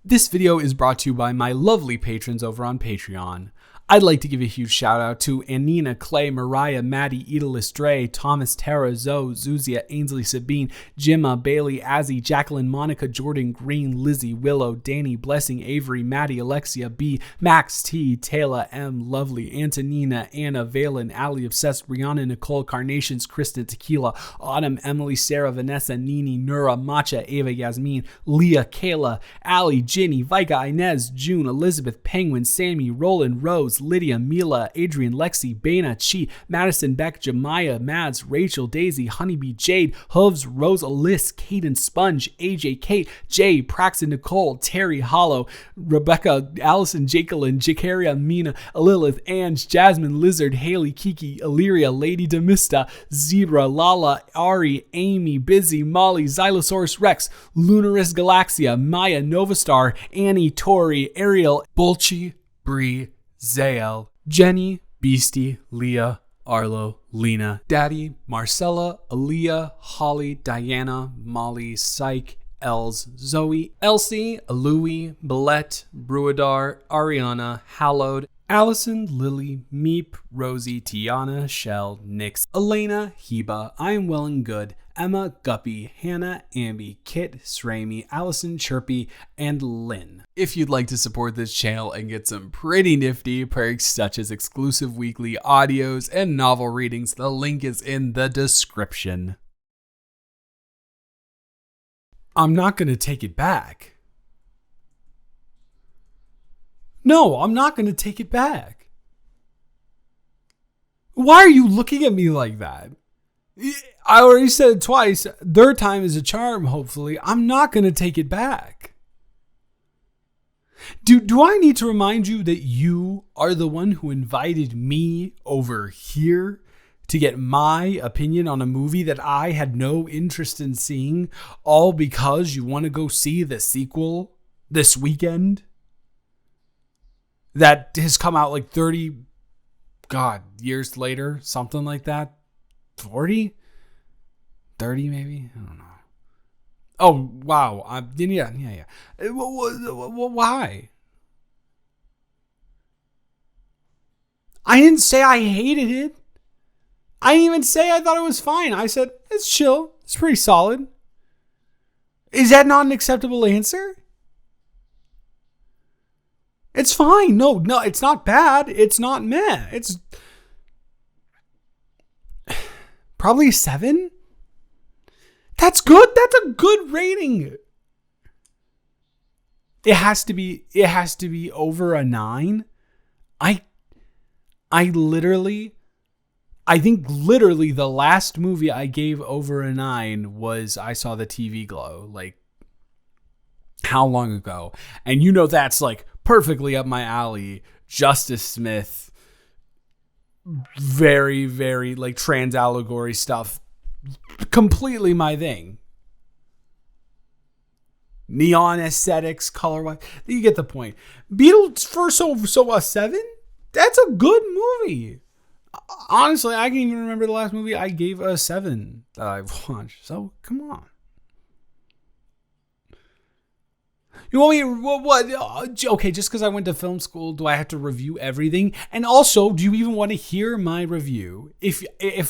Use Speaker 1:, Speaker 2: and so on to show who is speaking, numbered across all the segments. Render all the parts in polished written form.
Speaker 1: This video is brought to you by my lovely patrons over on Patreon. I'd like to give a huge shout out to Anina, Clay, Mariah, Maddie, Edalis, Dre, Thomas, Tara, Zoe, Zuzia, Ainsley, Sabine, Jimma, Bailey, Azzy, Jacqueline, Monica, Jordan, Green, Lizzie, Willow, Danny, Blessing, Avery, Maddie, Alexia, B, Max, T, Taylor, M, Lovely, Antonina, Anna, Valen, Ali, Obsessed, Brianna, Nicole, Carnations, Kristen, Tequila, Autumn, Emily, Sarah, Vanessa, Nini, Nura, Matcha, Ava, Yasmin, Leah, Kayla, Ali, Ginny, Vika, Inez, June, Elizabeth, Penguin, Sammy, Roland, Rose, Lydia, Mila, Adrian, Lexi, Bana, Chi, Madison, Beck, Jemiah, Mads, Rachel, Daisy, Honeybee, Jade, Hooves, Rose, Alyss, Caden, Sponge, AJ, Kate, Jay, Praxton, Nicole, Terry, Hollow, Rebecca, Allison, Jacqueline, Jakaria, Mina, Lilith, Ange, Jasmine, Lizard, Haley, Kiki, Illyria, Lady Demista, Zebra, Lala, Ari, Amy, Busy, Molly, Xylosaurus Rex, Lunaris Galaxia, Maya, Novastar, Annie, Tori, Ariel, Bolchi, Bree, Zael, Jenny, Beastie, Leah, Arlo, Lena, Daddy, Marcella, Aaliyah, Holly, Diana, Molly, Psych, Els, Zoe, Elsie, Louie, Billette, Bruadar, Ariana, Hallowed, Allison, Lily, Meep, Rosie, Tiana, Shell, Nix, Elena, Heba, I Am Well and Good, Emma, Guppy, Hannah, Ambi, Kit, Srami, Allison, Chirpy, and Lynn. If you'd like to support this channel and get some pretty nifty perks such as exclusive weekly audios and novel readings, the link is in the description. I'm not going to take it back. No, I'm not going to take it back. Why are you looking at me like that? I already said it twice. Third time is a charm, hopefully. I'm not going to take it back. Do I need to remind you that you are the one who invited me over here to get my opinion on a movie that I had no interest in seeing, all because you want to go see the sequel this weekend? That has come out like 30, years later, something like that. 40? 30 maybe? I don't know. Oh, wow. Yeah. Why? I didn't say I hated it. I didn't even say I thought it was fine. I said, it's chill. It's pretty solid. Is that not an acceptable answer? It's fine. No, it's not bad. It's not meh. It's probably a 7. That's good. That's a good rating. It has to be over a 9. I think literally the last movie I gave over a 9 was I Saw the TV Glow. Like, how long ago? And you know that's like perfectly up my alley. Justice Smith, very, very like trans allegory stuff. Completely my thing. Neon aesthetics, color-wise. You get the point. Beatles for so a 7? That's a good movie. Honestly, I can even remember the last movie I gave a 7 that I've watched. So come on. You want me what? Okay, just because I went to film school, do I have to review everything? And also, do you even want to hear my review if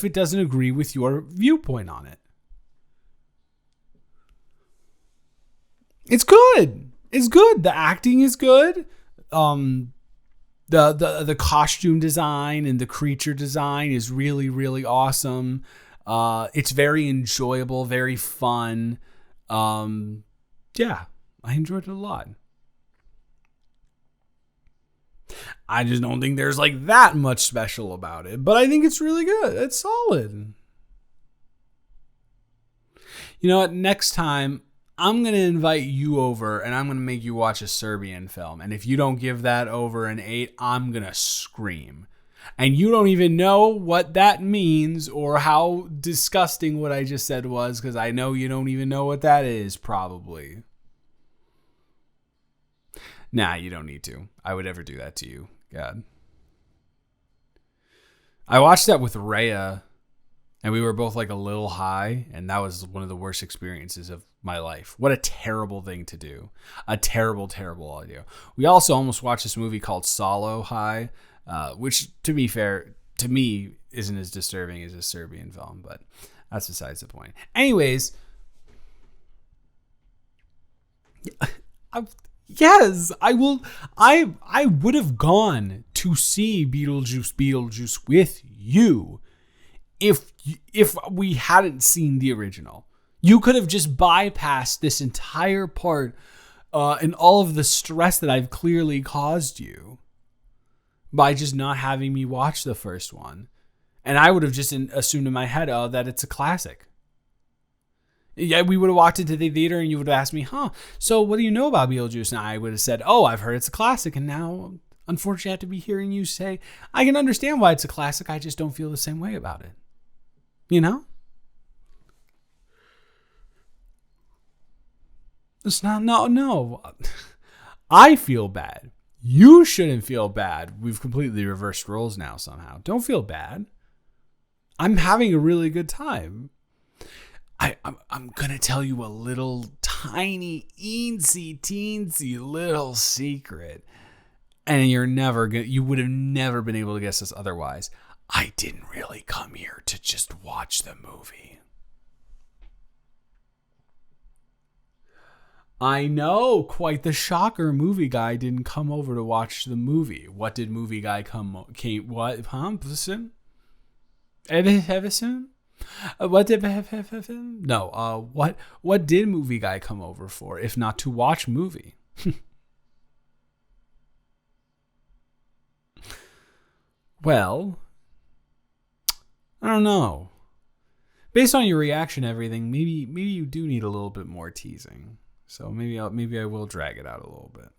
Speaker 1: it doesn't agree with your viewpoint on it? It's good. It's good. The acting is good. The costume design and the creature design is really, really awesome. It's very enjoyable, very fun. Yeah. I enjoyed it a lot. I just don't think there's like that much special about it, but I think it's really good. It's solid. You know what? Next time, I'm going to invite you over and I'm going to make you watch a Serbian film. And if you don't give that over an 8, I'm going to scream. And you don't even know what that means or how disgusting what I just said was, because I know you don't even know what that is, probably. Nah, you don't need to. I would ever do that to you. God. I watched that with Rhea, and we were both like a little high, and that was one of the worst experiences of my life. What a terrible thing to do. A terrible, terrible idea. We also almost watched this movie called Solo High, which, to be fair, to me, isn't as disturbing as a Serbian film, but that's besides the point. Anyways, yes, I will. I would have gone to see Beetlejuice with you if we hadn't seen the original. You could have just bypassed this entire part and all of the stress that I've clearly caused you by just not having me watch the first one. And I would have just assumed in my head, that it's a classic. Yeah, we would have walked into the theater and you would have asked me, so what do you know about Beetlejuice? And I would have said, I've heard it's a classic. And now, unfortunately, I have to be hearing you say, I can understand why it's a classic. I just don't feel the same way about it. You know? It's not, no. I feel bad. You shouldn't feel bad. We've completely reversed roles now somehow. Don't feel bad. I'm having a really good time. I'm going to tell you a little tiny, teensy little secret. And you would have never been able to guess this otherwise. I didn't really come here to just watch the movie. I know, quite the shocker. Movie guy didn't come over to watch the movie. What did movie guy listen? Everson? What did what did movie guy come over for if not to watch movie? Well, I don't know. Based on your reaction to everything, maybe you do need a little bit more teasing. So maybe I will drag it out a little bit.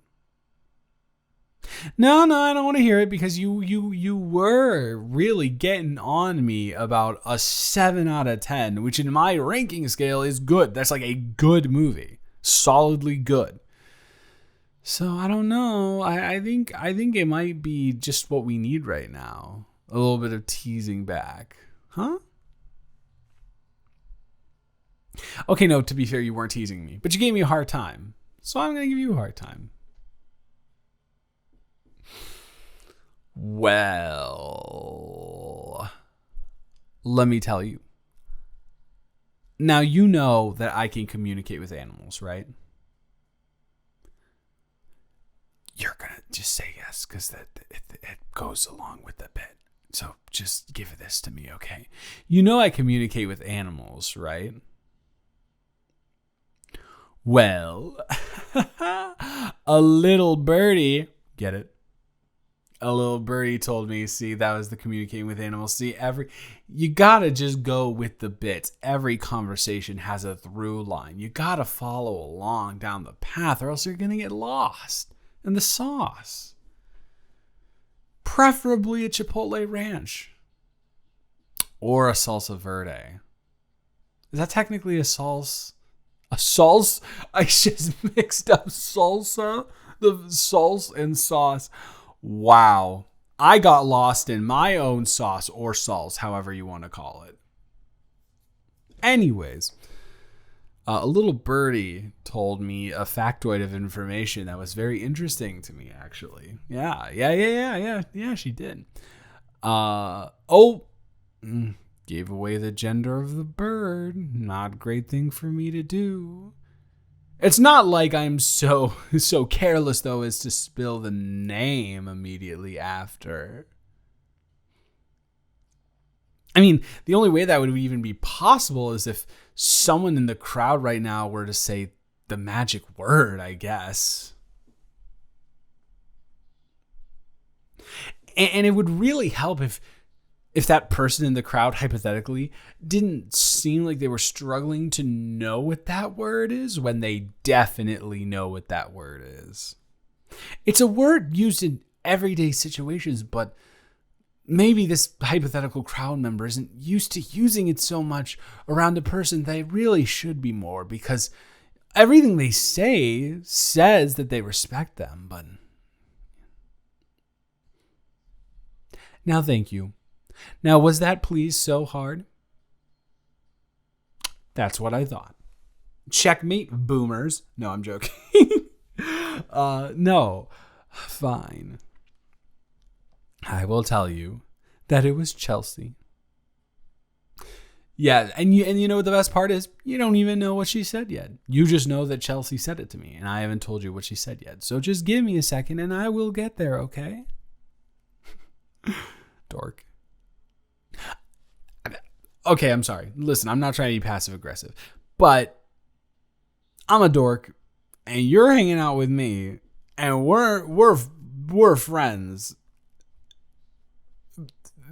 Speaker 1: No, I don't want to hear it because you were really getting on me about a 7 out of 10, which in my ranking scale is good. That's like a good movie, solidly good. So I don't know. I think it might be just what we need right now. A little bit of teasing back, huh? Okay, no, to be fair, you weren't teasing me, but you gave me a hard time. So I'm going to give you a hard time. Well, let me tell you. Now, you know that I can communicate with animals, right? You're going to just say yes because it goes along with the bit. So just give this to me, okay? You know I communicate with animals, right? Well, a little birdie, get it? A little birdie told me, see, that was the communicating with animals. See, you gotta just go with the bits. Every conversation has a through line. You gotta follow along down the path or else you're gonna get lost in the sauce. Preferably a Chipotle ranch or a salsa verde. Is that technically a salsa? A salsa? I just mixed up salsa, the salsa and sauce. Wow. I got lost in my own sauce or sauce, however you want to call it. Anyways, a little birdie told me a factoid of information that was very interesting to me, actually. Yeah, she did. Gave away the gender of the bird. Not a great thing for me to do. It's not like I'm so careless, though, as to spill the name immediately after. I mean, the only way that would even be possible is if someone in the crowd right now were to say the magic word, I guess. And it would really help if that person in the crowd, hypothetically, didn't seem like they were struggling to know what that word is when they definitely know what that word is. It's a word used in everyday situations, but maybe this hypothetical crowd member isn't used to using it so much around a person they really should be more, because everything they say says that they respect them. But now, thank you. Now, was that please so hard? That's what I thought. Checkmate, boomers. No, I'm joking. No. Fine. I will tell you that it was Chelsea. Yeah, and you know what the best part is? You don't even know what she said yet. You just know that Chelsea said it to me, and I haven't told you what she said yet. So just give me a second, and I will get there, okay? Dork. Okay, I'm sorry. Listen, I'm not trying to be passive aggressive, but I'm a dork, and you're hanging out with me, and we're friends.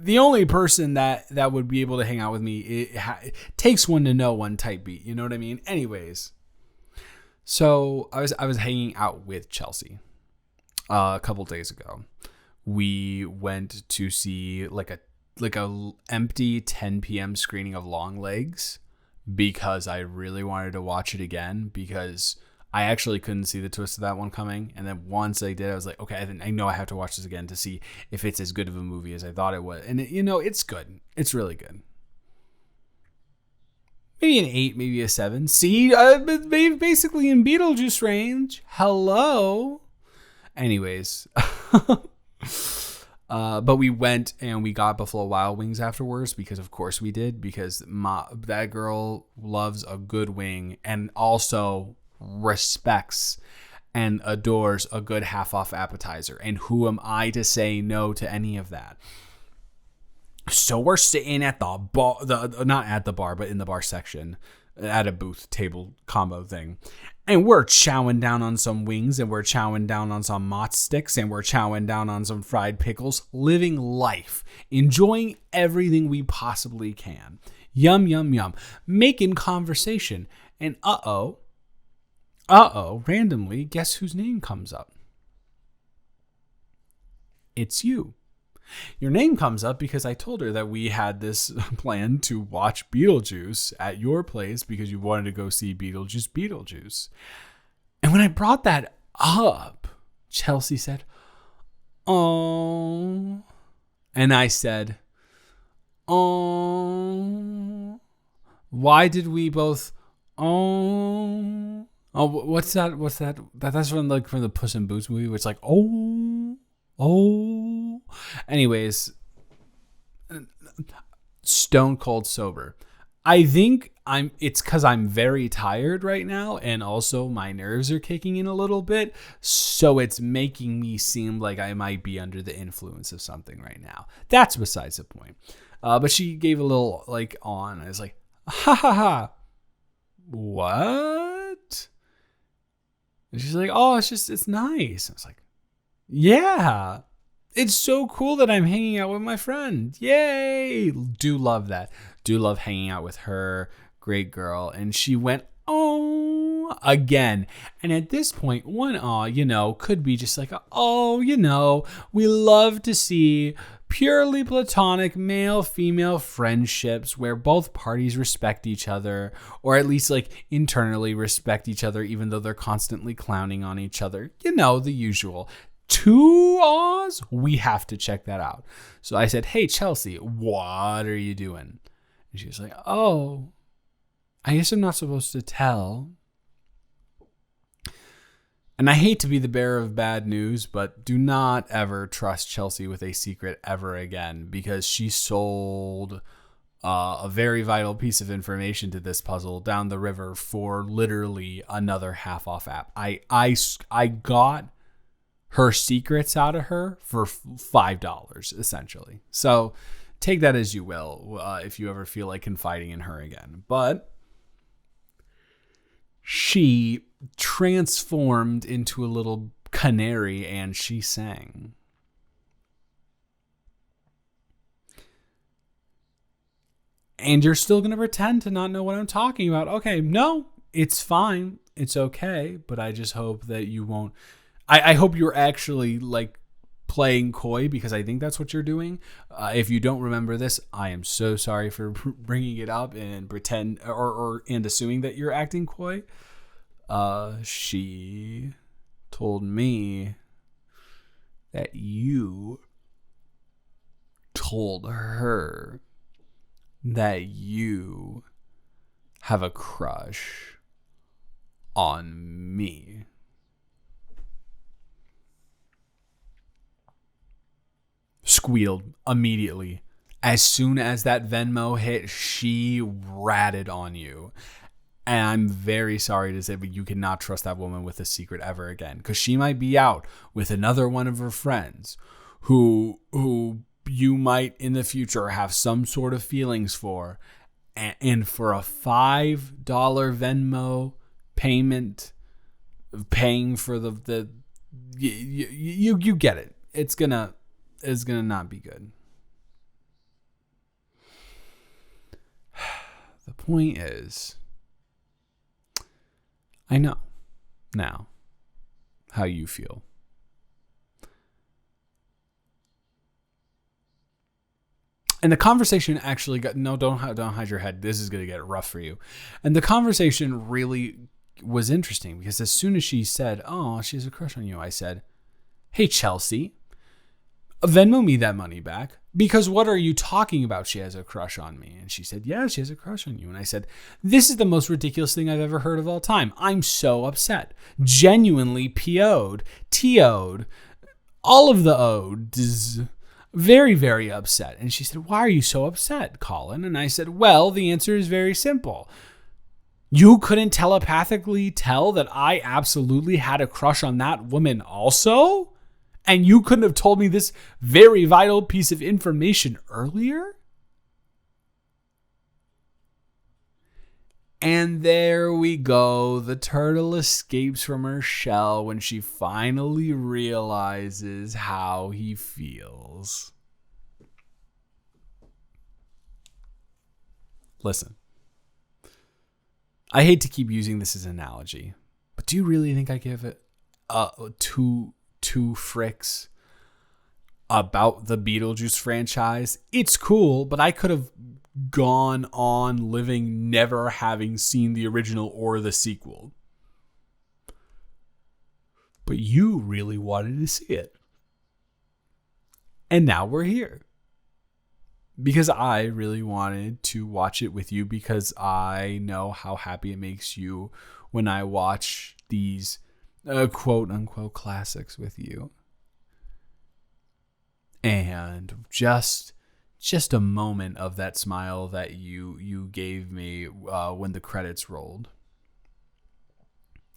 Speaker 1: The only person that would be able to hang out with me, it takes one to know one type beat. You know what I mean? Anyways, so I was hanging out with Chelsea a couple days ago. We went to see like a empty 10 p.m. screening of Longlegs because I really wanted to watch it again because I actually couldn't see the twist of that one coming. And then once I did, I was like, okay, I know I have to watch this again to see if it's as good of a movie as I thought it was. And, it's good. It's really good. Maybe an 8, maybe a 7. See, basically in Beetlejuice range. Hello. Anyways. But we went and we got Buffalo Wild Wings afterwards because of course we did because that girl loves a good wing and also respects and adores a good half-off appetizer. And who am I to say no to any of that? So we're sitting at the bar, not at the bar, but in the bar section at a booth table combo thing. And we're chowing down on some wings and we're chowing down on some mott sticks and we're chowing down on some fried pickles, living life, enjoying everything we possibly can. Yum, yum, yum. Making conversation. And randomly, guess whose name comes up? It's you. Your name comes up because I told her that we had this plan to watch Beetlejuice at your place because you wanted to go see Beetlejuice. And when I brought that up, Chelsea said, "Oh." And I said, "Oh. Why did we both, oh." Oh, what's that? That's from the Puss in Boots movie, which is like, oh. Anyways, stone cold sober. I think it's because I'm very tired right now, and also my nerves are kicking in a little bit, so it's making me seem like I might be under the influence of something right now. That's besides the point. But she gave a little on. I was like, ha ha ha. What? And she's like, oh, it's nice. I was like, yeah, it's so cool that I'm hanging out with my friend. Yay. Do love that. Do love hanging out with her. Great girl. And she went, oh, again. And at this point, one could be just like, we love to see purely platonic male-female friendships where both parties respect each other, or at least internally respect each other, even though they're constantly clowning on each other. The usual. 2 Oz, we have to check that out. So I said, hey, Chelsea, what are you doing? And she was like, oh, I guess I'm not supposed to tell. And I hate to be the bearer of bad news, but do not ever trust Chelsea with a secret ever again, because she sold a very vital piece of information to this puzzle down the river for literally another half-off app. I got her secrets out of her for $5, essentially. So take that as you will, if you ever feel like confiding in her again. But she transformed into a little canary and she sang. And you're still going to pretend to not know what I'm talking about. Okay, no, it's fine. It's okay. But I just hope that you won't. I hope you're actually playing coy, because I think that's what you're doing. If you don't remember this, I am so sorry for bringing it up and pretend and assuming that you're acting coy. She told me that you told her that you have a crush on me. Squealed immediately. As soon as that Venmo hit, she ratted on you. And I'm very sorry to say, but you cannot trust that woman with a secret ever again. Because she might be out with another one of her friends who you might in the future have some sort of feelings for. And for a $5 Venmo payment, paying for the you get it. It's gonna not be good. The point is, I know now how you feel. And the conversation actually got, no, don't hide your head. This is going to get rough for you. And the conversation really was interesting because as soon as she said, oh, she has a crush on you, I said, hey, Chelsea, Venmo me that money back. Because what are you talking about? She has a crush on me. And she said, yeah, she has a crush on you. And I said, this is the most ridiculous thing I've ever heard of all time. I'm so upset. Genuinely PO'd, TO'd, all of the O's. Very, very upset. And she said, why are you so upset, Colin? And I said, well, the answer is very simple. You couldn't telepathically tell that I absolutely had a crush on that woman also? And you couldn't have told me this very vital piece of information earlier? And there we go. The turtle escapes from her shell when she finally realizes how he feels. Listen, I hate to keep using this as an analogy, but do you really think I give it two fricks about the Beetlejuice franchise? It's cool, but I could have gone on living never having seen the original or the sequel. But you really wanted to see it. And now we're here. Because I really wanted to watch it with you because I know how happy it makes you when I watch these quote unquote classics with you. And just a moment of that smile that you gave me when the credits rolled.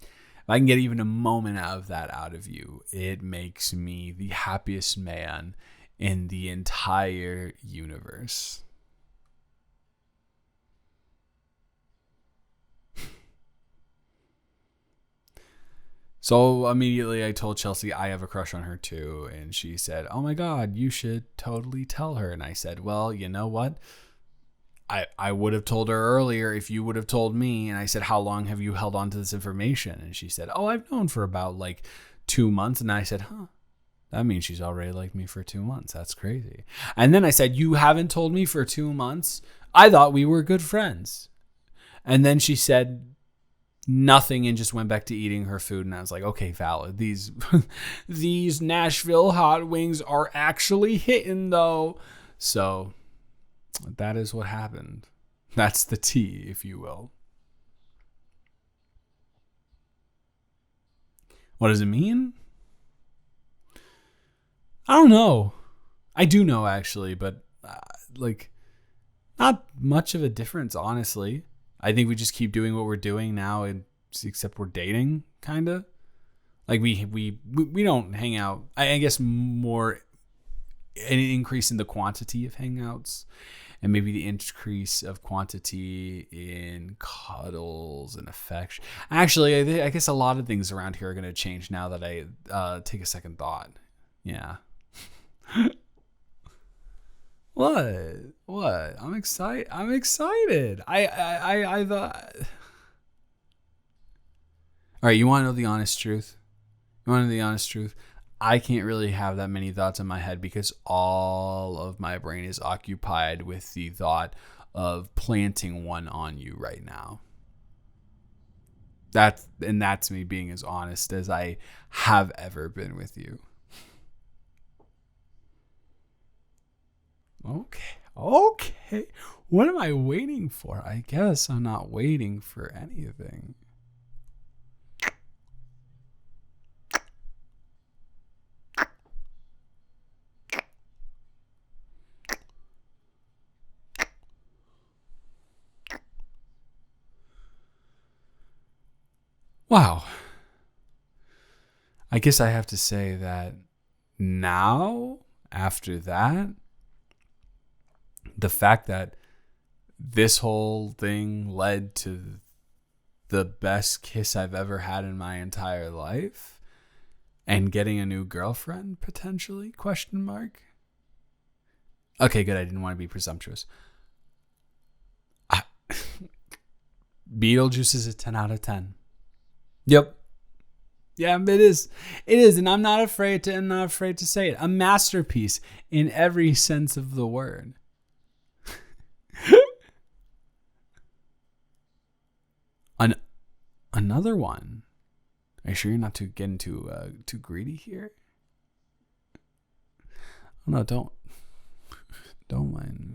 Speaker 1: If I can get even a moment of that out of you, it makes me the happiest man in the entire universe. So immediately I told Chelsea I have a crush on her too. And she said, oh my God, you should totally tell her. And I said, well, you know what? I would have told her earlier if you would have told me. And I said, how long have you held on to this information? And she said, oh, I've known for about 2 months. And I said, that means she's already liked me for 2 months. That's crazy. And then I said, you haven't told me for 2 months? I thought we were good friends. And then she said nothing and just went back to eating her food. And I was like, okay, valid. These Nashville hot wings are actually hitting though. So that is what happened. That's the tea, if you will. What does it mean? I don't know. I do know actually, but not much of a difference, honestly. I think we just keep doing what we're doing now, and except we're dating, kind of. We don't hang out. I guess more an increase in the quantity of hangouts, and maybe the increase of quantity in cuddles and affection. Actually, I guess a lot of things around here are going to change now that I take a second thought. Yeah. What? I'm excited. I thought. All right, you want to know the honest truth? I can't really have that many thoughts in my head because all of my brain is occupied with the thought of planting one on you right now. That's me being as honest as I have ever been with you. Okay. What am I waiting for? I guess I'm not waiting for anything. Wow. I guess I have to say that now, after that, the fact that this whole thing led to the best kiss I've ever had in my entire life and getting a new girlfriend potentially, ? Okay, good. I didn't want to be presumptuous. Beetlejuice is a 10 out of 10. Yep. Yeah, it is. It is, and I'm not afraid to say it. A masterpiece in every sense of the word. Another one. Are you sure you're not getting too greedy here? Oh, no, don't mind